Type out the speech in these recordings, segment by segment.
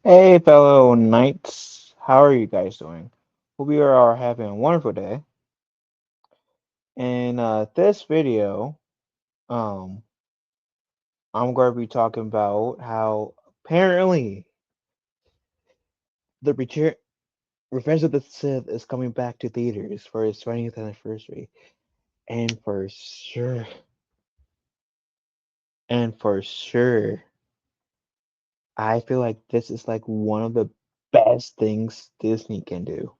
Hey, fellow knights, how are you guys doing? Hope you are having a wonderful day. In this video, um, I'm going to be talking about how apparently the Revenge of the Sith is coming back to theaters for its 20th anniversary, and for sure, and for sure, I feel like this is like one of the best things Disney can do.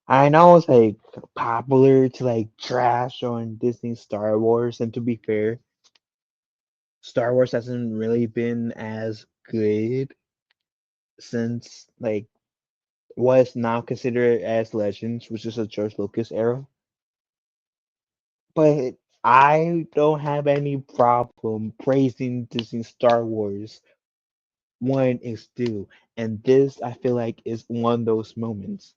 I know it's like popular to like trash on Disney Star Wars, and to be fair, Star Wars hasn't really been as good since like what is now considered as Legends, which is a George Lucas era. But I don't have any problem praising Disney Star Wars when it's due, and this I feel like is one of those moments.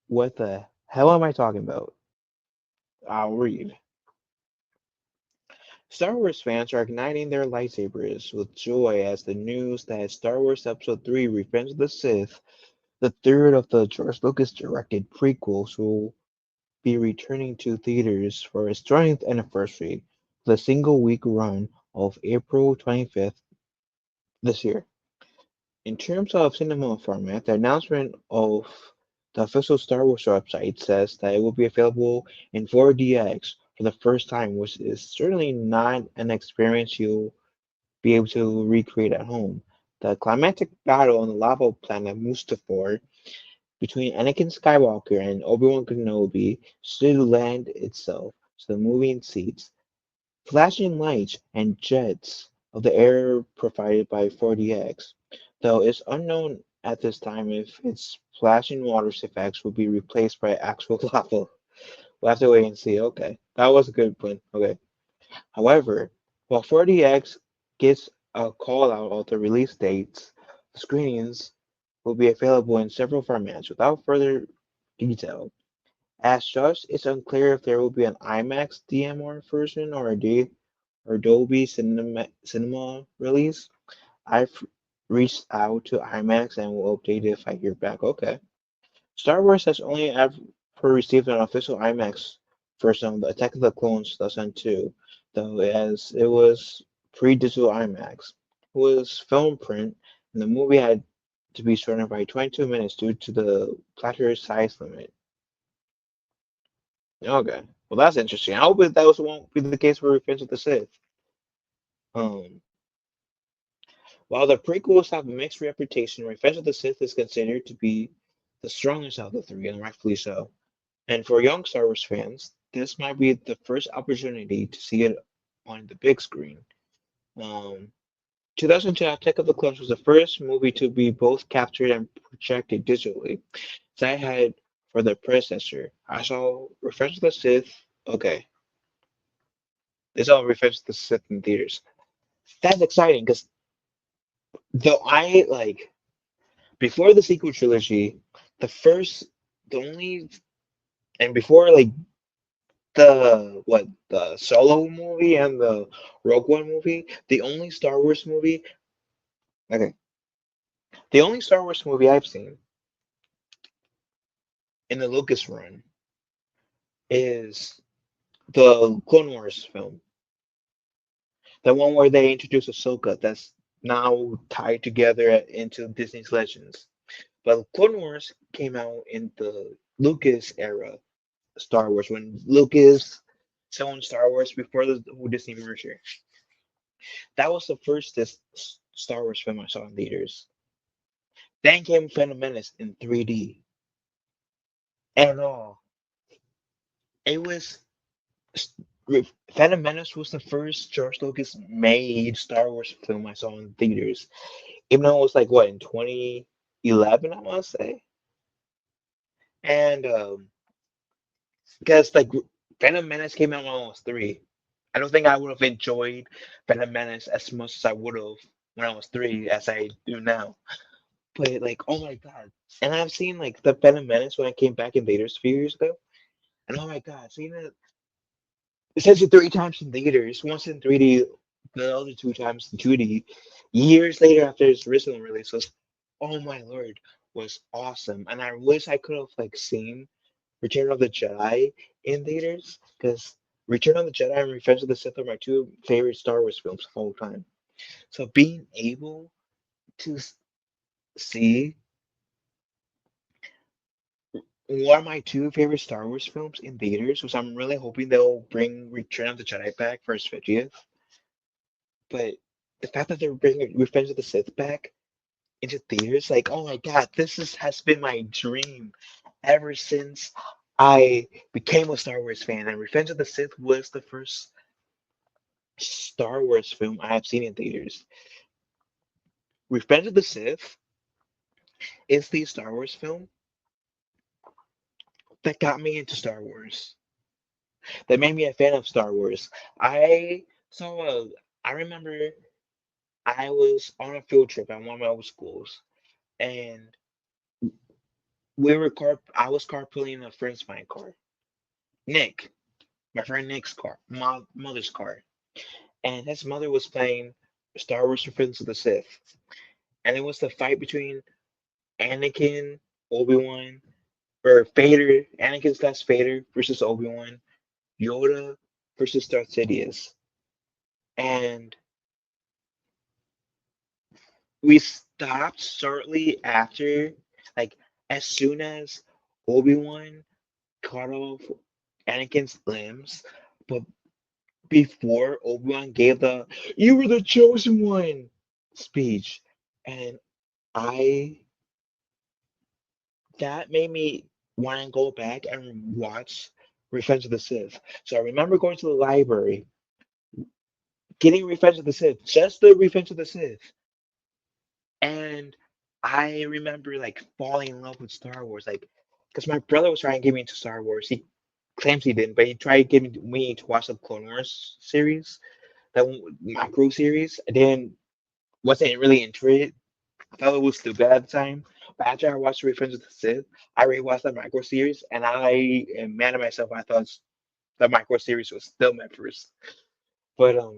What the hell am I talking about? I'll read. Star Wars fans are igniting their lightsabers with joy as the news that Star Wars Episode 3 Revenge of the Sith, the third of the George Lucas directed prequels, will be returning to theaters for its 20th anniversary with a single week run of April 25th this year. In terms of cinema format, the announcement of the official Star Wars website says that it will be available in 4DX for the first time, which is certainly not an experience you'll be able to recreate at home. The climactic battle on the lava planet Mustafar between Anakin Skywalker and Obi-Wan Kenobi should land itself to the moving seats. Flashing lights and jets of the air provided by 4DX, though it's unknown at this time if its flashing water effects will be replaced by actual lava. We'll have to wait and see. Okay, that was a good point. Okay. However, while 4DX gets a call out of the release dates, the screenings will be available in several formats without further detail. As such, it's unclear if there will be an IMAX DMR version or or Dolby Cinema release. I've reached out to IMAX and will update if I hear back. Okay. Star Wars has only ever received an official IMAX version of Attack of the Clones 2002, though as it was pre-digital IMAX. It was film print, and the movie had to be shortened by 22 minutes due to the platter size limit. Okay, well that's interesting. I hope that won't be the case for Revenge of the Sith. Um, while the prequels have a mixed reputation, Revenge of the Sith is considered to be the strongest of the three, and rightfully so. And for young Star Wars fans, this might be the first opportunity to see it on the big screen. Um, 2002 Attack of the Clones was the first movie to be both captured and projected digitally. So I had for the predecessor. I saw Revenge of the Sith. Okay, they saw Revenge of the Sith in theaters. That's exciting because though I like before the sequel trilogy, the first, the only, and before like the Solo movie and the Rogue One movie, the only Star Wars movie, okay, the only Star Wars movie I've seen in the Lucas run is the Clone Wars film, the one where they introduce Ahsoka that's now tied together into Disney's Legends. But Clone Wars came out in the Lucas era Star Wars when Lucas owned Star Wars before the whole Disney merger. That was the first Star Wars film I saw in theaters. Then came Phantom Menace in 3D. And it was Phantom Menace was the first George Lucas made Star Wars film I saw in theaters. Even though it was like what in 2011, I want to say. And because like Phantom Menace came out when I was three. I don't think I would have enjoyed Phantom Menace as much as I would have when I was three as I do now. But like, oh my god! And I've seen like the Phantom Menace when I came back in theaters a few years ago, and oh my god, seeing it essentially three times in theaters, once in 3D, the other two times in 2D. years later after its original release was, oh my lord, was awesome. And I wish I could have like seen Return of the Jedi in theaters because Return of the Jedi and Revenge of the Sith are my two favorite Star Wars films of all time. So being able to see one of my two favorite Star Wars films in theaters, which I'm really hoping they'll bring Return of the Jedi back for its 50th. But the fact that they're bringing Revenge of the Sith back into theaters, like, oh my god, has been my dream ever since I became a Star Wars fan. And Revenge of the Sith was the first Star Wars film I have seen in theaters. Revenge of the Sith is the Star Wars film that got me into Star Wars, that made me a fan of Star Wars. I saw a, I remember I was on a field trip at one of my old schools, and I was carpooling in a friend's of mine car, Nick, my friend Nick's car, my mother's car, and his mother was playing Star Wars: Revenge of the Sith, and it was the fight between Anakin, Obi-Wan, or Vader, Anakin slash Vader versus Obi-Wan, Yoda versus Darth Sidious, and we stopped shortly after, like as soon as Obi-Wan cut off Anakin's limbs, but before Obi-Wan gave the "You were the chosen one" speech, and I that made me want to go back and watch Revenge of the Sith. So I remember going to the library, getting Revenge of the Sith, just the Revenge of the Sith, and I remember like falling in love with Star Wars, like because my brother was trying to get me into Star Wars. He claims he didn't, but he tried getting me to watch the Clone Wars series, that micro series. I didn't wasn't really into it. I thought it was stupid at the time. But after I watched Revenge of the Sith, I rewatched the micro series, and I am mad at myself. I thought the micro series was still my first. But I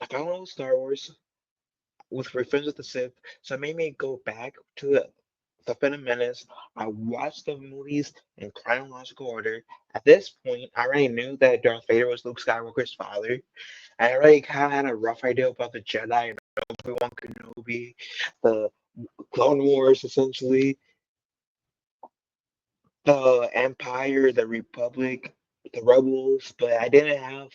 fell in love with Star Wars with Revenge of the Sith, so it made me go back to the Phantom Menace. I watched the movies in chronological order. At this point, I already knew that Darth Vader was Luke Skywalker's father. I already kind of had a rough idea about the Jedi and Obi-Wan Kenobi, the Clone Wars, essentially, the Empire, the Republic, the Rebels, but I didn't have,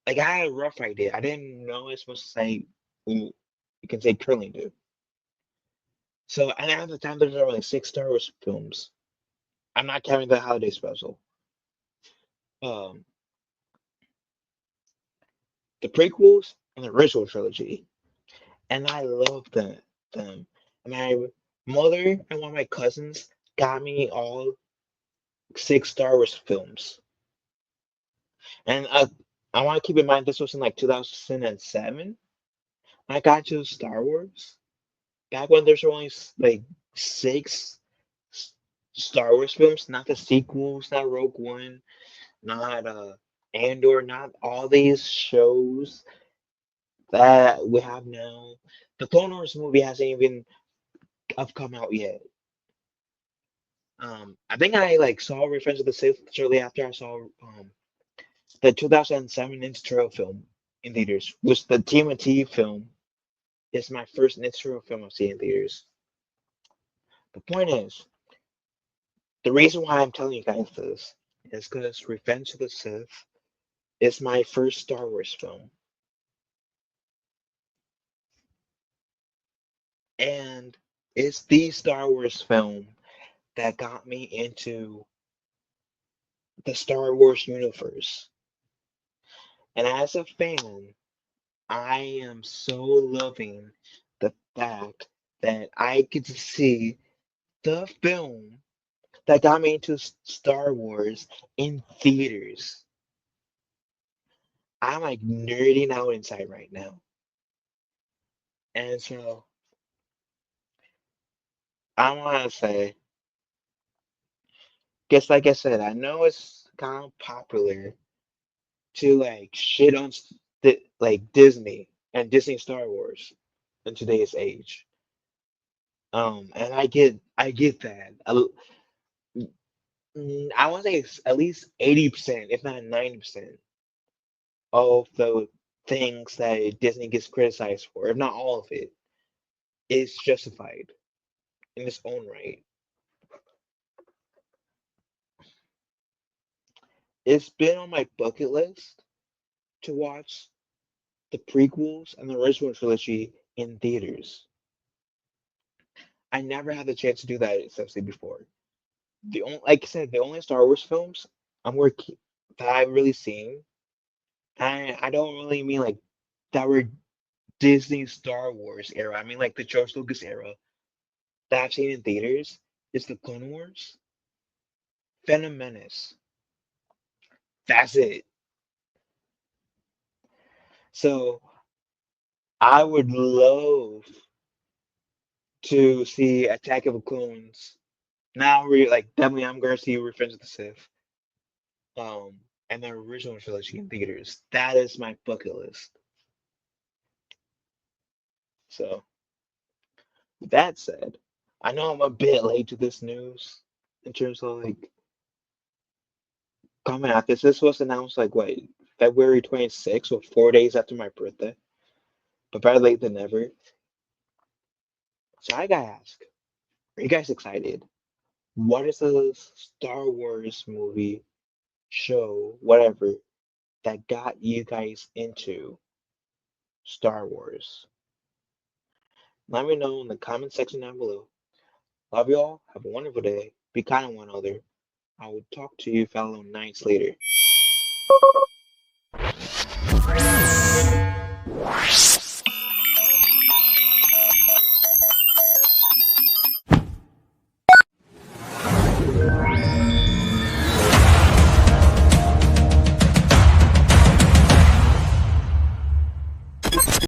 like, I had a rough idea. I didn't know as much as you can say currently do. So, and at the time, there's only six Star Wars films. I'm not counting the holiday special. Um, the prequels and the original trilogy, and I love them. And my mother and one of my cousins got me all six Star Wars films. And I want to keep in mind this was in like 2007. I got to Star Wars back when there's only like six Star Wars films, not the sequels, not Rogue One, not Andor, not all these shows that we have now. The Clone Wars movie hasn't even come out yet. I think I like saw Revenge of the Sith shortly after I saw the 2007 Ninja Turtle film in theaters, which the TMNT film is my first Ninja Turtle film I've seen in theaters. The point is, the reason why I'm telling you guys this is because Revenge of the Sith is my first Star Wars film. And it's the Star Wars film that got me into the Star Wars universe. And as a fan, I am so loving the fact that I get to see the film that got me into Star Wars in theaters. I'm like nerding out inside right now. And so I want to say, guess like I said, I know it's kind of popular to like shit on like Disney, and Disney Star Wars in today's age. And I get that. I want to say it's at least 80%, if not 90%, of the things that Disney gets criticized for, if not all of it, is justified in its own right. It's been on my bucket list to watch the prequels and the original trilogy in theaters. I never had the chance to do that essentially before. The only, like I said, the only Star Wars films I'm working that I've really seen, I don't really mean like that were Disney Star Wars era. I mean like the George Lucas era that I've seen in theaters is the Clone Wars, Phantom Menace. That's it. So I would love to see Attack of the Clones. Now we're like definitely I'm gonna see Revenge of the Sith. Um and the original trilogy in theaters. That is my bucket list. So with that said, I know I'm a bit late to this news in terms of like coming out this. This was announced like what February 26th, or 4 days after my birthday. But better late than never. So I gotta ask, are you guys excited? What is the Star Wars movie, show, whatever, that got you guys into Star Wars? Let me know in the comment section down below. Love y'all. Have a wonderful day. Be kind to one another. I will talk to you fellow knights later.